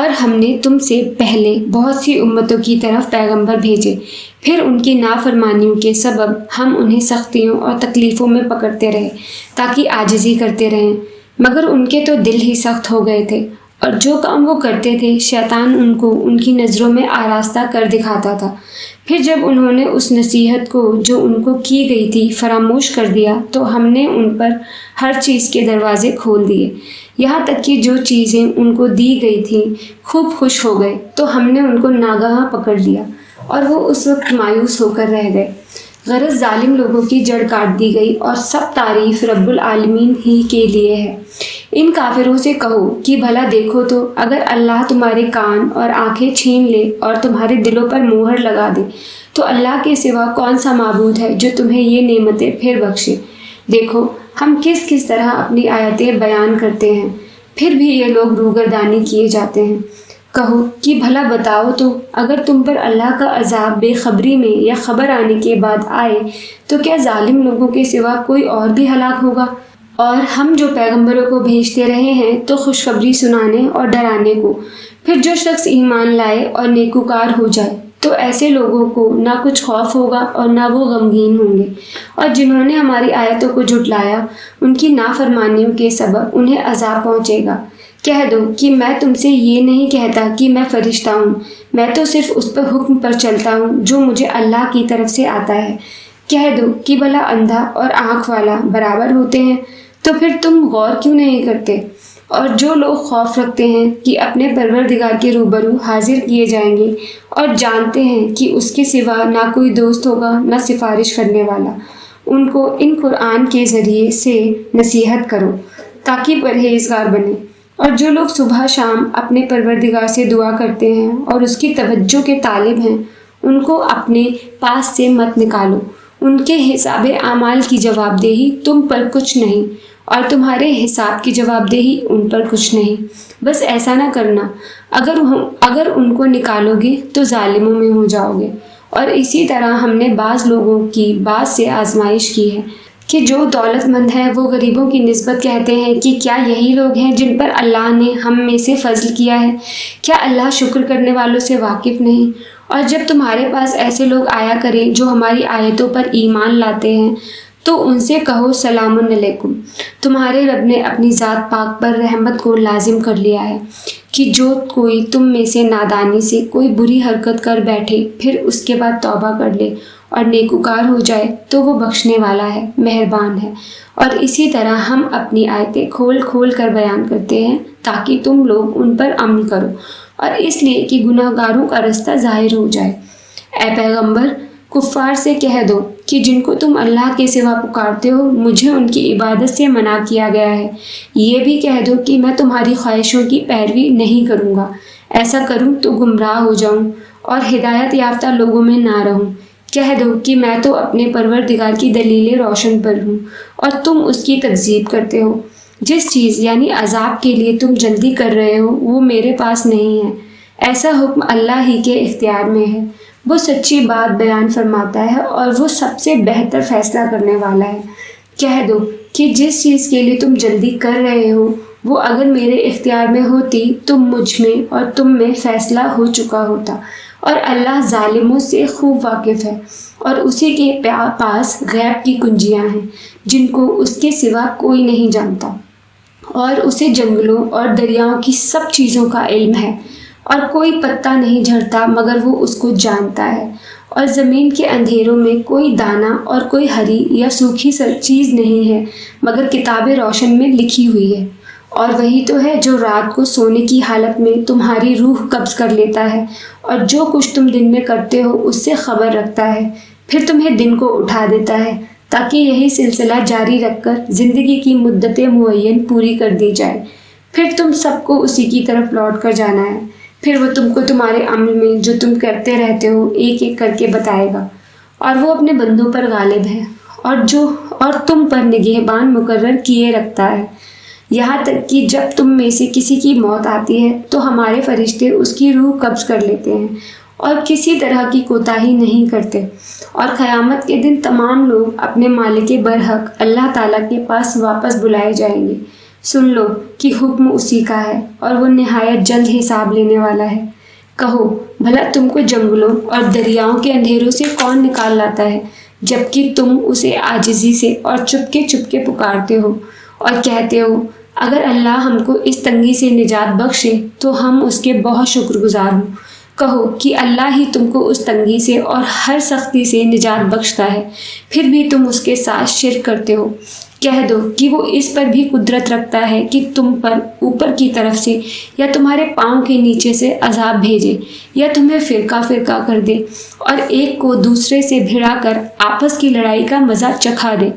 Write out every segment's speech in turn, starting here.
اور ہم نے تم سے پہلے بہت سی امتوں کی طرف پیغمبر بھیجے، پھر ان کی نافرمانیوں کے سبب ہم انہیں سختیوں اور تکلیفوں میں پکڑتے رہے تاکہ عاجزی کرتے رہیں، مگر ان کے تو دل ہی سخت ہو گئے تھے، اور جو کام وہ کرتے تھے شیطان ان کو ان کی نظروں میں آراستہ کر دکھاتا تھا۔ پھر جب انہوں نے اس نصیحت کو جو ان کو کی گئی تھی فراموش کر دیا تو ہم نے ان پر ہر چیز کے دروازے کھول دیے، یہاں تک کہ جو چیزیں ان کو دی گئی تھیں خوب خوش ہو گئے تو ہم نے ان کو ناگہاں پکڑ لیا اور وہ اس وقت مایوس ہو کر رہ گئے۔ غرض ظالم لوگوں کی جڑ کاٹ دی گئی اور سب تعریف رب العالمین ہی کے لیے ہے۔ ان کافروں سے کہو کہ بھلا دیکھو تو اگر اللہ تمہارے کان اور آنکھیں چھین لے اور تمہارے دلوں پر مہر لگا دے تو اللہ کے سوا کون سا معبود ہے جو تمہیں یہ نعمتیں پھر بخشے۔ دیکھو ہم کس کس طرح اپنی آیتیں بیان کرتے ہیں، پھر بھی یہ لوگ روگردانی کیے جاتے ہیں۔ کہو کہ بھلا بتاؤ تو اگر تم پر اللہ کا عذاب بے خبری میں یا خبر آنے کے بعد آئے تو کیا ظالم لوگوں کے سوا کوئی اور بھی ہلاک ہوگا؟ اور ہم جو پیغمبروں کو بھیجتے رہے ہیں تو خوشخبری سنانے اور ڈرانے کو، پھر جو شخص ایمان لائے اور نیکوکار ہو جائے تو ایسے لوگوں کو نہ کچھ خوف ہوگا اور نہ وہ غمگین ہوں گے، اور جنہوں نے ہماری آیتوں کو جھٹلایا ان کی نافرمانیوں کے سبب انہیں عذاب پہنچے گا۔ کہہ دو کہ میں تم سے یہ نہیں کہتا کہ میں فرشتہ ہوں، میں تو صرف اس پر حکم پر چلتا ہوں جو مجھے اللہ کی طرف سے آتا ہے۔ کہہ دو کہ بھلا اندھا اور آنکھ والا برابر ہوتے ہیں، تو پھر تم غور کیوں نہیں کرتے؟ اور جو لوگ خوف رکھتے ہیں کہ اپنے پروردگار کے روبرو حاضر کیے جائیں گے اور جانتے ہیں کہ اس کے سوا نہ کوئی دوست ہوگا نہ سفارش کرنے والا، ان کو ان قرآن کے ذریعے سے نصیحت کرو تاکہ پرہیزگار بنے۔ اور جو لوگ صبح شام اپنے پروردگار سے دعا کرتے ہیں اور اس کی توجہ کے طالب ہیں، ان کو اپنے پاس سے مت نکالو۔ ان کے حساب اعمال کی جواب دہی تم پر کچھ نہیں اور تمہارے حساب کی جواب دہی ان پر کچھ نہیں۔ بس ایسا نہ کرنا، اگر ان کو نکالو گے تو ظالموں میں ہو جاؤ گے۔ اور اسی طرح ہم نے بعض لوگوں کی بعض سے آزمائش کی ہے کہ جو دولت مند ہیں وہ غریبوں کی نسبت کہتے ہیں کہ کیا یہی لوگ ہیں جن پر اللہ نے ہم میں سے فضل کیا ہے؟ کیا اللہ شکر کرنے والوں سے واقف نہیں؟ اور جب تمہارے پاس ایسے لوگ آیا کریں جو ہماری آیتوں پر ایمان لاتے ہیں تو ان سے کہو سلام علیکم، تمہارے رب نے اپنی ذات پاک پر رحمت کو لازم کر لیا ہے کہ جو کوئی تم میں سے نادانی سے کوئی بری حرکت کر بیٹھے پھر اس کے بعد توبہ کر لے اور نیکوکار ہو جائے تو وہ بخشنے والا ہے، مہربان ہے۔ اور اسی طرح ہم اپنی آیتیں کھول کھول کر بیان کرتے ہیں تاکہ تم لوگ ان پر عمل کرو، اور اس لیے کہ گناہ گاروں کا رستہ ظاہر ہو جائے۔ اے پیغمبر، کفار سے کہہ دو کہ جن کو تم اللہ کے سوا پکارتے ہو مجھے ان کی عبادت سے منع کیا گیا ہے۔ یہ بھی کہہ دو کہ میں تمہاری خواہشوں کی پیروی نہیں کروں گا، ایسا کروں تو گمراہ ہو جاؤں اور ہدایت یافتہ لوگوں میں نہ رہوں۔ کہہ دو کہ میں تو اپنے پروردگار کی دلیل روشن پر ہوں اور تم اس کی تکذیب کرتے ہو۔ جس چیز یعنی عذاب کے لیے تم جلدی کر رہے ہو وہ میرے پاس نہیں ہے، ایسا حکم اللہ ہی کے اختیار میں ہے۔ وہ سچی بات بیان فرماتا ہے اور وہ سب سے بہتر فیصلہ کرنے والا ہے۔ کہہ دو کہ جس چیز کے لیے تم جلدی کر رہے ہو وہ اگر میرے اختیار میں ہوتی تو مجھ میں اور تم میں فیصلہ ہو چکا ہوتا، اور اللہ ظالموں سے خوب واقف ہے، اور اسی کے پاس غیب کی کنجیاں ہیں جن کو اس کے سوا کوئی نہیں جانتا، اور اسے جنگلوں اور دریاؤں کی سب چیزوں کا علم ہے، اور کوئی پتا نہیں جھڑتا مگر وہ اس کو جانتا ہے، اور زمین کے اندھیروں میں کوئی دانہ اور کوئی ہری یا سوکھی چیز نہیں ہے مگر کتاب روشن میں لکھی ہوئی ہے۔ اور وہی تو ہے جو رات کو سونے کی حالت میں تمہاری روح قبض کر لیتا ہے اور جو کچھ تم دن میں کرتے ہو اس سے خبر رکھتا ہے، پھر تمہیں دن کو اٹھا دیتا ہے تاکہ یہی سلسلہ جاری رکھ کر زندگی کی مدت معین پوری کر دی جائے۔ پھر تم سب کو اسی کی طرف لوٹ کر جانا ہے، پھر وہ تم کو تمہارے عمل میں جو تم کرتے رہتے ہو ایک ایک کر کے بتائے گا، اور وہ اپنے بندوں پر غالب ہے اور تم پر نگہبان مقرر کیے رکھتا ہے، یہاں تک کہ جب تم میں سے کسی کی موت آتی ہے تو ہمارے فرشتے اس کی روح قبض کر لیتے ہیں اور کسی طرح کی کوتاہی نہیں کرتے، اور قیامت کے دن تمام لوگ اپنے مالک برحق اللہ تعالیٰ کے پاس واپس بلائے جائیں گے۔ سن لو کہ حکم اسی کا ہے اور وہ نہایت جلد حساب لینے والا ہے۔ کہو بھلا تم کو جنگلوں اور دریاؤں کے اندھیروں سے کون نکال لاتا ہے، جبکہ تم اسے عاجزی سے اور چپکے چپکے پکارتے ہو اور کہتے ہو اگر اللہ ہم کو اس تنگی سے نجات بخشے تو ہم اس کے بہت شکر گزار ہوں۔ کہو کہ اللہ ہی تم کو اس تنگی سے اور ہر سختی سے نجات بخشتا ہے، پھر بھی تم اس کے ساتھ شرک کرتے ہو۔ کہہ دو کہ وہ اس پر بھی قدرت رکھتا ہے کہ تم پر اوپر کی طرف سے یا تمہارے پاؤں کے نیچے سے عذاب بھیجے یا تمہیں فرقہ فرقہ کر دے اور ایک کو دوسرے سے بھڑا کر آپس کی لڑائی کا مزہ چکھا دے۔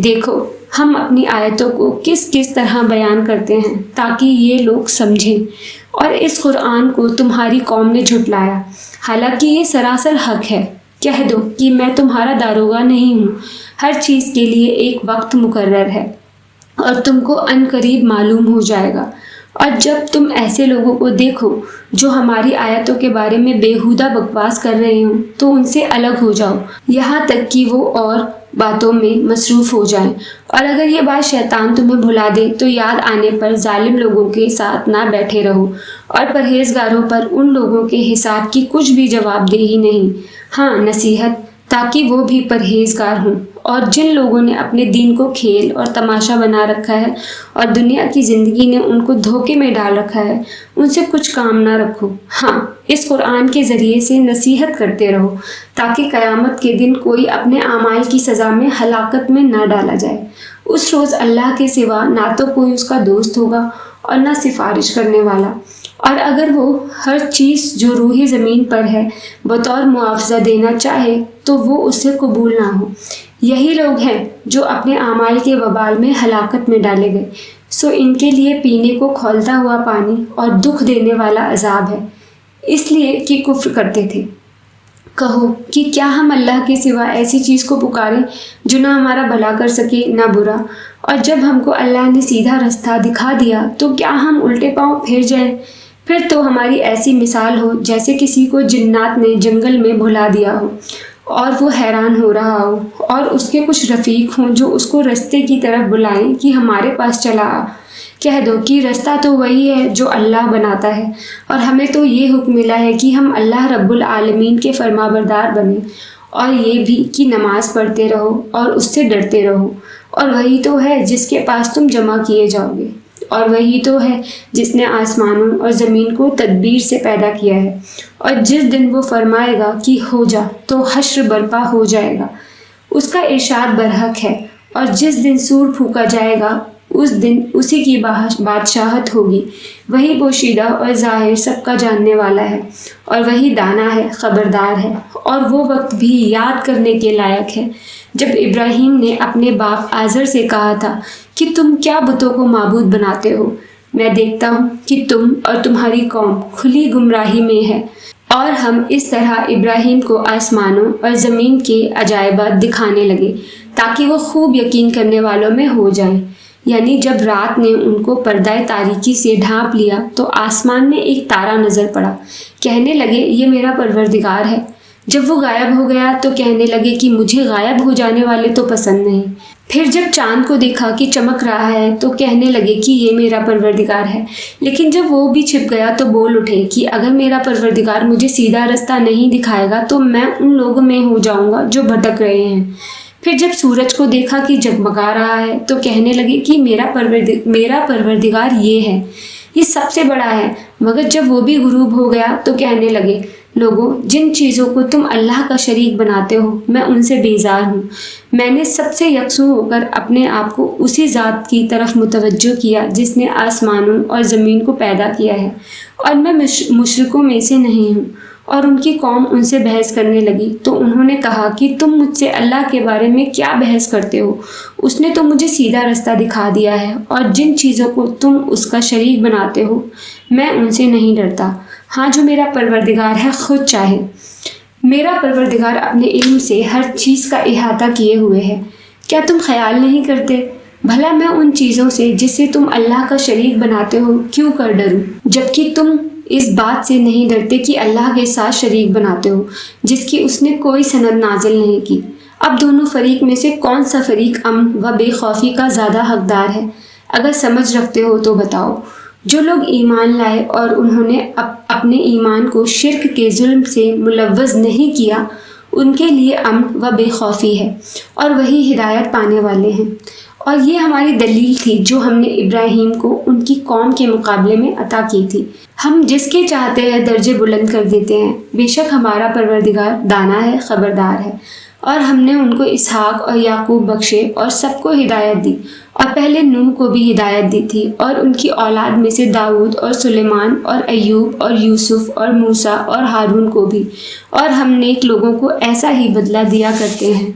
دیکھو ہم اپنی آیتوں کو کس کس طرح بیان کرتے ہیں تاکہ یہ لوگ سمجھیں، اور اس قرآن کو تمہاری قوم نے جھٹلایا حالانکہ یہ سراسر حق ہے۔ کہہ دو کہ میں تمہارا داروغہ نہیں ہوں، ہر چیز کے لیے ایک وقت مقرر ہے اور تم کو عن قریب معلوم ہو جائے گا۔ اور جب تم ایسے لوگوں کو دیکھو جو ہماری آیتوں کے بارے میں بےہودہ بکواس کر رہے ہوں تو ان سے الگ ہو جاؤ یہاں تک کہ وہ اور باتوں میں مصروف ہو جائیں، اور اگر یہ بات شیطان تمہیں بھلا دے تو یاد آنے پر ظالم لوگوں کے ساتھ نہ بیٹھے رہو، اور پرہیزگاروں پر ان لوگوں کے حساب کی کچھ بھی جواب دہی نہیں، ہاں نصیحت تاکہ وہ بھی پرہیزگار ہوں۔ اور جن لوگوں نے اپنے دین کو کھیل اور تماشا بنا رکھا ہے اور دنیا کی زندگی نے ان کو دھوکے میں ڈال رکھا ہے، ان سے کچھ کام نہ رکھو، ہاں اس قرآن کے ذریعے سے نصیحت کرتے رہو تاکہ قیامت کے دن کوئی اپنے اعمال کی سزا میں ہلاکت میں نہ ڈالا جائے۔ اس روز اللہ کے سوا نہ تو کوئی اس کا دوست ہوگا اور نہ سفارش کرنے والا، اور اگر وہ ہر چیز جو روح زمین پر ہے بطور معاوضہ دینا چاہے تو وہ اسے قبول نہ ہو۔ یہی لوگ ہیں جو اپنے اعمال کے وبال میں ہلاکت میں ڈالے گئے، سو ان کے لیے پینے کو کھولتا ہوا پانی اور دکھ دینے والا عذاب ہے، اس لیے کہ کفر کرتے تھے۔ کہو کہ کیا ہم اللہ کے سوا ایسی چیز کو پکاریں جو نہ ہمارا بھلا کر سکے نہ برا، اور جب ہم کو اللہ نے سیدھا رستہ دکھا دیا تو کیا ہم الٹے پاؤں پھر جائیں؟ پھر تو ہماری ایسی مثال ہو جیسے کسی کو جنات نے جنگل میں بھلا دیا ہو اور وہ حیران ہو رہا ہو، اور اس کے کچھ رفیق ہوں جو اس کو رستے کی طرف بلائیں کہ ہمارے پاس چلا آ۔ کہہ دو کہ رستہ تو وہی ہے جو اللہ بناتا ہے، اور ہمیں تو یہ حکم ملا ہے کہ ہم اللہ رب العالمین کے فرما بردار بنیں، اور یہ بھی کہ نماز پڑھتے رہو اور اس سے ڈرتے رہو، اور وہی تو ہے جس کے پاس تم جمع کیے جاؤ گے، اور وہی تو ہے جس نے آسمانوں اور زمین کو تدبیر سے پیدا کیا ہے، اور جس دن وہ فرمائے گا کہ ہو جا تو حشر برپا ہو جائے گا، اس کا ارشاد برحق ہے، اور جس دن سور پھونکا جائے گا اس دن اسی کی بادشاہت ہوگی، وہی پوشیدہ اور ظاہر سب کا جاننے والا ہے، اور وہی دانا ہے خبردار ہے۔ اور وہ وقت بھی یاد کرنے کے لائق ہے جب ابراہیم نے اپنے باپ آزر سے کہا تھا کہ تم کیا بتوں کو معبود بناتے ہو، میں دیکھتا ہوں کہ تم اور تمہاری قوم کھلی گمراہی میں ہے۔ اور ہم اس طرح ابراہیم کو آسمانوں اور زمین کے عجائبات دکھانے لگے تاکہ وہ خوب یقین کرنے والوں میں ہو جائیں۔ یعنی جب رات نے ان کو پردہ تاریکی سے ڈھانپ لیا تو آسمان میں ایک تارا نظر پڑا، کہنے لگے یہ میرا پروردگار ہے۔ جب وہ غائب ہو گیا تو کہنے لگے کہ مجھے غائب ہو جانے والے تو پسند نہیں۔ پھر جب چاند کو دیکھا کہ چمک رہا ہے تو کہنے لگے کہ یہ میرا پروردگار ہے، لیکن جب وہ بھی چھپ گیا تو بول اٹھے کہ اگر میرا پروردگار مجھے سیدھا رستہ نہیں دکھائے گا تو میں ان لوگوں میں ہو جاؤں گا جو بھٹک رہے ہیں۔ پھر جب سورج کو دیکھا کہ جگمگا رہا ہے تو کہنے لگے کہ میرا پروردگار یہ ہے، یہ سب سے بڑا ہے، مگر جب وہ بھی غروب ہو گیا تو کہنے لگے لوگوں جن چیزوں کو تم اللہ کا شریک بناتے ہو میں ان سے بیزار ہوں، میں نے سب سے یکسو ہو کر اپنے آپ کو اسی ذات کی طرف متوجہ کیا جس نے آسمانوں اور زمین کو پیدا کیا ہے، اور میں مشرکوں میں سے نہیں ہوں۔ اور ان کی قوم ان سے بحث کرنے لگی تو انہوں نے کہا کہ تم مجھ سے اللہ کے بارے میں کیا بحث کرتے ہو، اس نے تو مجھے سیدھا رستہ دکھا دیا ہے، اور جن چیزوں کو تم اس کا شریک بناتے ہو میں ان سے نہیں ڈرتا، ہاں جو میرا پروردگار ہے خود چاہے۔ میرا پروردگار اپنے علم سے ہر چیز کا احاطہ کیے ہوئے ہے، کیا تم خیال نہیں کرتے؟ بھلا میں ان چیزوں سے جسے تم اللہ کا شریک بناتے ہو کیوں کر ڈروں، جبکہ تم اس بات سے نہیں ڈرتے کہ اللہ کے ساتھ شریک بناتے ہو جس کی اس نے کوئی سند نازل نہیں کی۔ اب دونوں فریق میں سے کون سا فریق امن و بے خوفی کا زیادہ حقدار ہے؟ اگر سمجھ رکھتے ہو تو بتاؤ۔ جو لوگ ایمان لائے اور انہوں نے اپنے ایمان کو شرک کے ظلم سے ملوث نہیں کیا، ان کے لیے امن و بے خوفی ہے، اور وہی ہدایت پانے والے ہیں۔ اور یہ ہماری دلیل تھی جو ہم نے ابراہیم کو ان کی قوم کے مقابلے میں عطا کی تھی۔ ہم جس کے چاہتے ہیں درجے بلند کر دیتے ہیں، بے شک ہمارا پروردگار دانا ہے، خبردار ہے۔ اور ہم نے ان کو اسحاق اور یعقوب بخشے اور سب کو ہدایت دی، اور پہلے نوح کو بھی ہدایت دی تھی، اور ان کی اولاد میں سے داؤد اور سلیمان اور ایوب اور یوسف اور موسیٰ اور ہارون کو بھی، اور ہم نیک لوگوں کو ایسا ہی بدلہ دیا کرتے ہیں۔